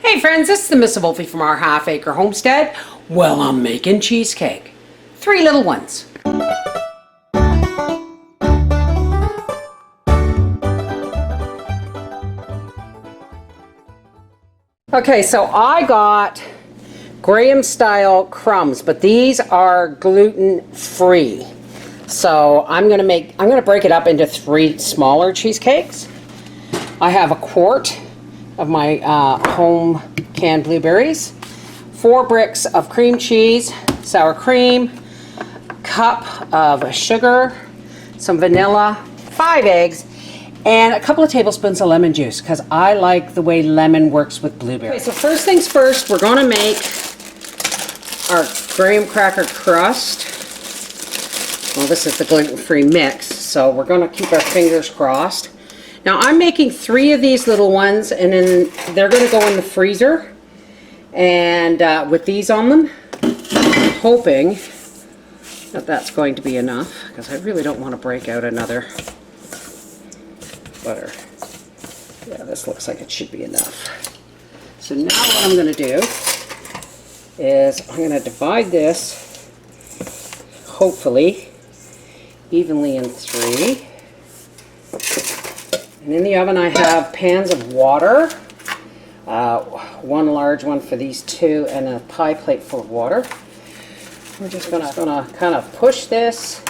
Hey friends, this is the Miss Wolfie from our half-acre homestead. Well, I'm making cheesecake. 3 little ones. Okay, so I got Graham style crumbs, but these are gluten-free. So I'm gonna break it up into 3 smaller cheesecakes. I have a quart of my home canned blueberries, 4 bricks of cream cheese, sour cream, cup of sugar, some vanilla, 5 eggs, and a couple of tablespoons of lemon juice because I like the way lemon works with blueberries. Okay, so first things first, we're gonna make our graham cracker crust. Well, this is the gluten-free mix, so we're gonna keep our fingers crossed. Now I'm making 3 of these little ones, and then they're going to go in the freezer, and with these on them. I'm hoping that that's going to be enough, because I really don't want to break out another butter. Yeah, this looks like it should be enough. So now what I'm going to do is I'm going to divide this, hopefully, evenly in 3. And in the oven I have pans of water, 1 large one for these 2 and a pie plate full of water. We're just gonna kind of push this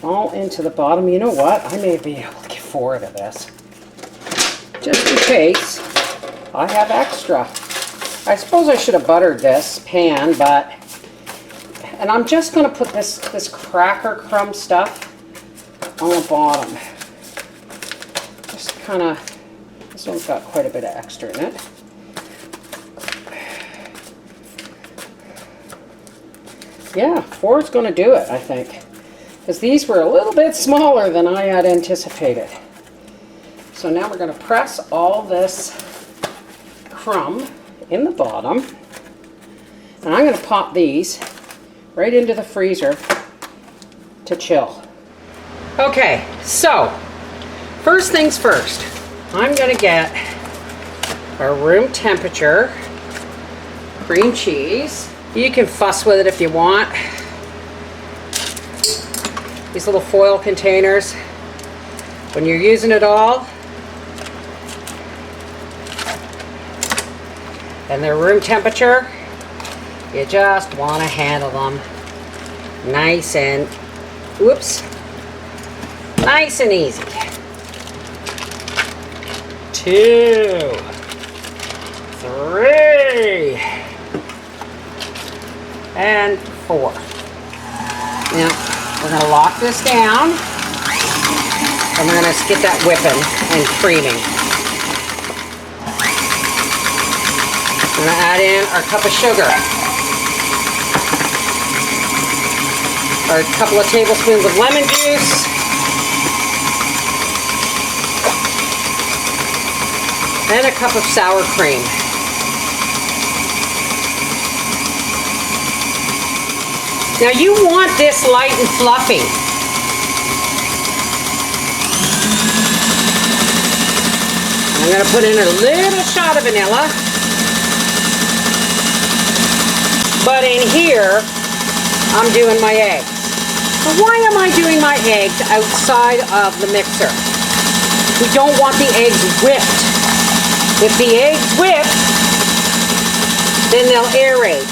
all into the bottom. You know what? I may be able to get 4 out of this, just in case I have extra. I suppose I should have buttered this pan, and I'm just gonna put this cracker crumb stuff on the bottom. Just kind of, this one's got quite a bit of extra in it. Yeah, 4 is going to do it, I think, because these were a little bit smaller than I had anticipated. So now we're going to press all this crumb in the bottom, and I'm going to pop these right into the freezer to chill. Okay, so first things first, I'm going to get our room temperature cream cheese. You can fuss with it if you want. These little foil containers, when you're using it all, and they're room temperature, you just want to handle them nice and, nice and easy. 2, 3, and 4. Now, we're going to lock this down, and we're going to get that whipping and creaming. We're going to add in our cup of sugar, our couple of tablespoons of lemon juice, and a cup of sour cream. Now you want this light and fluffy. I'm going to put in a little shot of vanilla. But in here, I'm doing my eggs. Now why am I doing my eggs outside of the mixer? We don't want the eggs whipped. If the eggs whip, then they'll aerate.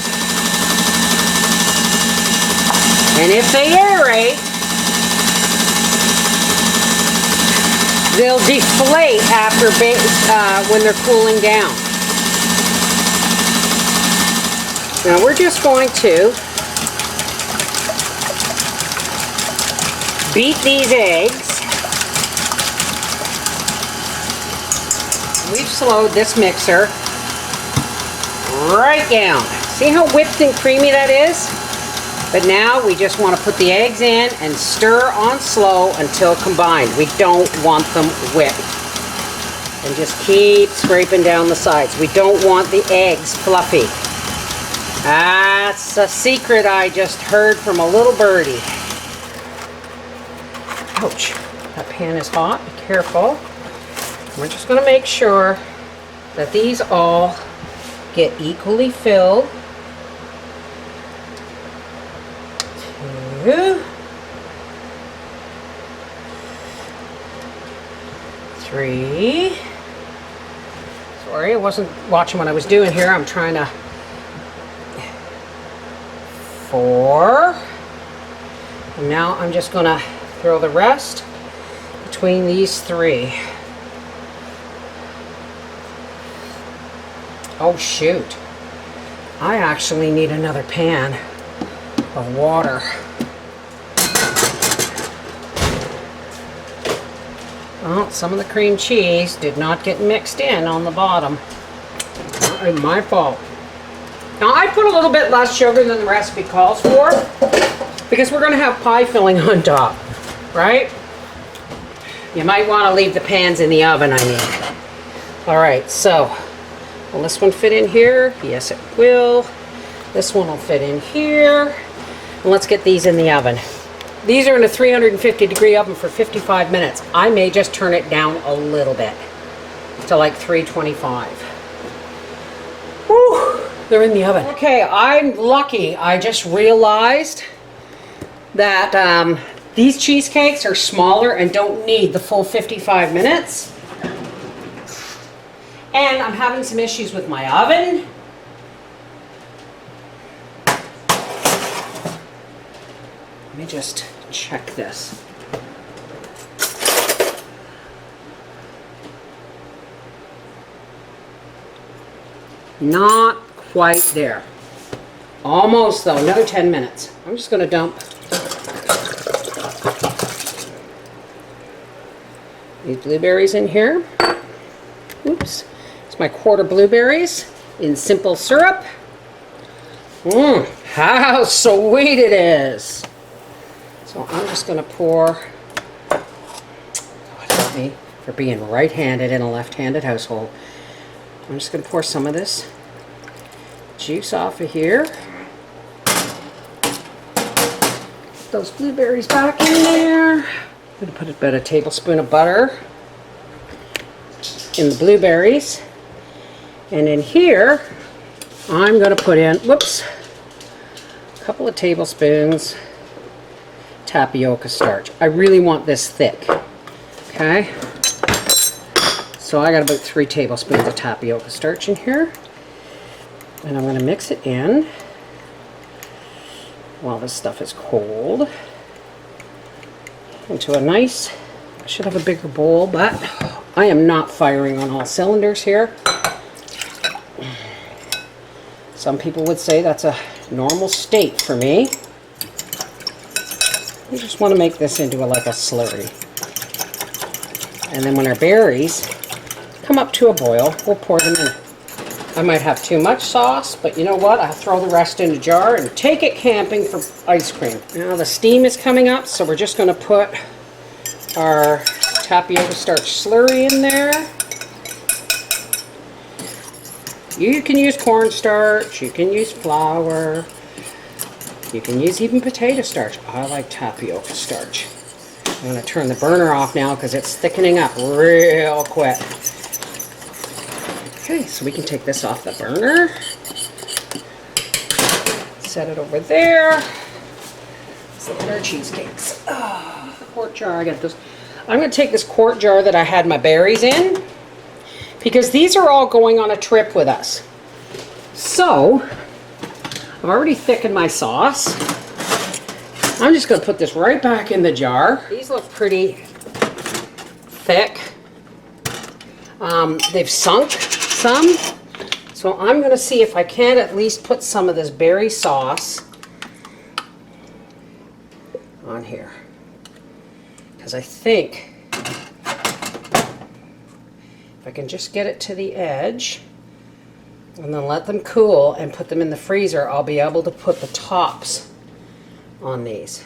And if they aerate, they'll deflate after when they're cooling down. Now we're just going to beat these eggs. We've slowed this mixer right down. See how whipped and creamy that is? But now we just want to put the eggs in and stir on slow until combined. We don't want them whipped. And just keep scraping down the sides. We don't want the eggs fluffy. That's a secret I just heard from a little birdie. Ouch, that pan is hot, be careful. We're just going to make sure that these all get equally filled. 2, 3. Sorry, I wasn't watching what I was doing here. I'm trying to. 4. And now I'm just going to throw the rest between these 3. Oh shoot. I actually need another pan of water. Well, some of the cream cheese did not get mixed in on the bottom. My fault. Now I put a little bit less sugar than the recipe calls for because we're going to have pie filling on top, right? You might want to leave the pans in the oven, I mean. Alright, so will this one fit in here? Yes, it will. This one will fit in here. And let's get these in the oven. These are in a 350-degree oven for 55 minutes. I may just turn it down a little bit to like 325. Whew, they're in the oven. Okay, I'm lucky. I just realized that these cheesecakes are smaller and don't need the full 55 minutes. And I'm having some issues with my oven. Let me just check this. Not quite there. Almost though, another 10 minutes. I'm just going to dump these blueberries in here. Oops. It's my quarter blueberries in simple syrup. How sweet it is. So I'm just going to pour, God help me for being right-handed in a left-handed household. I'm just going to pour some of this juice off of here. Put those blueberries back in there. I'm going to put about a tablespoon of butter in the blueberries. And in here, I'm going to put in, whoops, a couple of tablespoons tapioca starch. I really want this thick, okay? So I got about 3 tablespoons of tapioca starch in here. And I'm going to mix it in while this stuff is cold into a nice, I should have a bigger bowl, but I am not firing on all cylinders here. Some people would say that's a normal state for me. We just want to make this into like a slurry. And then when our berries come up to a boil, we'll pour them in. I might have too much sauce, but you know what? I'll throw the rest in a jar and take it camping for ice cream. Now the steam is coming up, so we're just going to put our tapioca starch slurry in there. You can use cornstarch, you can use flour, you can use even potato starch. I like tapioca starch. I'm going to turn the burner off now because it's thickening up real quick. Okay, so we can take this off the burner. Set it over there. Let's look at our cheesecakes. Oh, the quart jar, I got this. I'm going to take this quart jar that I had my berries in because these are all going on a trip with us. So, I've already thickened my sauce. I'm just going to put this right back in the jar. These look pretty thick. They've sunk some. So I'm going to see if I can at least put some of this berry sauce on here. Because I think if I can just get it to the edge and then let them cool and put them in the freezer, I'll be able to put the tops on these.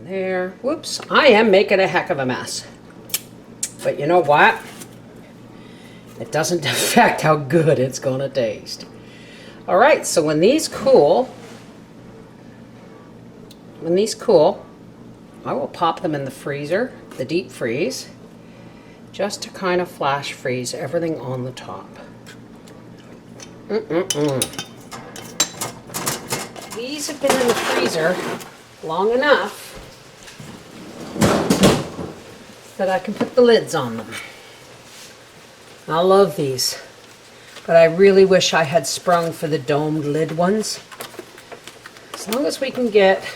There. Whoops. I am making a heck of a mess. But you know what? It doesn't affect how good it's going to taste. Alright, so when these cool, I will pop them in the freezer, the deep freeze, just to kind of flash freeze everything on the top. These have been in the freezer long enough that I can put the lids on them. I love these, but I really wish I had sprung for the domed lid ones. As long as we can get,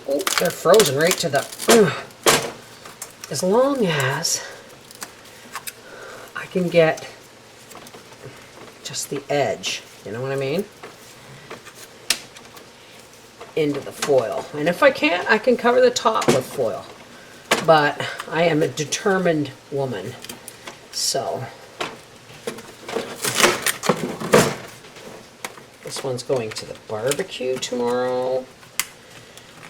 oh, they're frozen right to the, as long as I can get just the edge, you know what I mean, into the foil. And if I can't, I can cover the top with foil. But I am a determined woman, so this one's going to the barbecue tomorrow.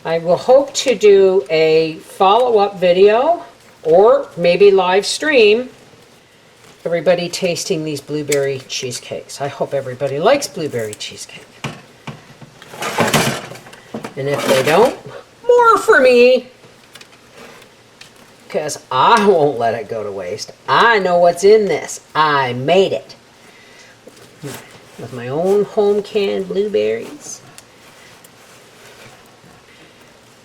I will hope to do a follow-up video or maybe live stream everybody tasting these blueberry cheesecakes. I hope everybody likes blueberry cheesecake. And if they don't, more for me. Because I won't let it go to waste. I know what's in this. I made it. With my own home canned blueberries.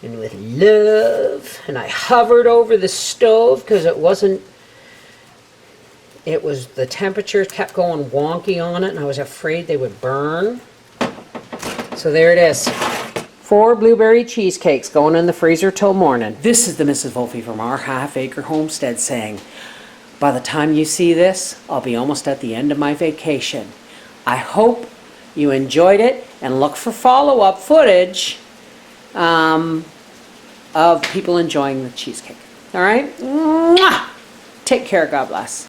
And with love. And I hovered over the stove because it was, the temperature kept going wonky on it and I was afraid they would burn. So there it is. 4 blueberry cheesecakes going in the freezer till morning. This is the Mrs. Wolfie from our half-acre homestead saying, by the time you see this, I'll be almost at the end of my vacation. I hope you enjoyed it and look for follow-up footage of people enjoying the cheesecake. All right? Mwah! Take care. God bless.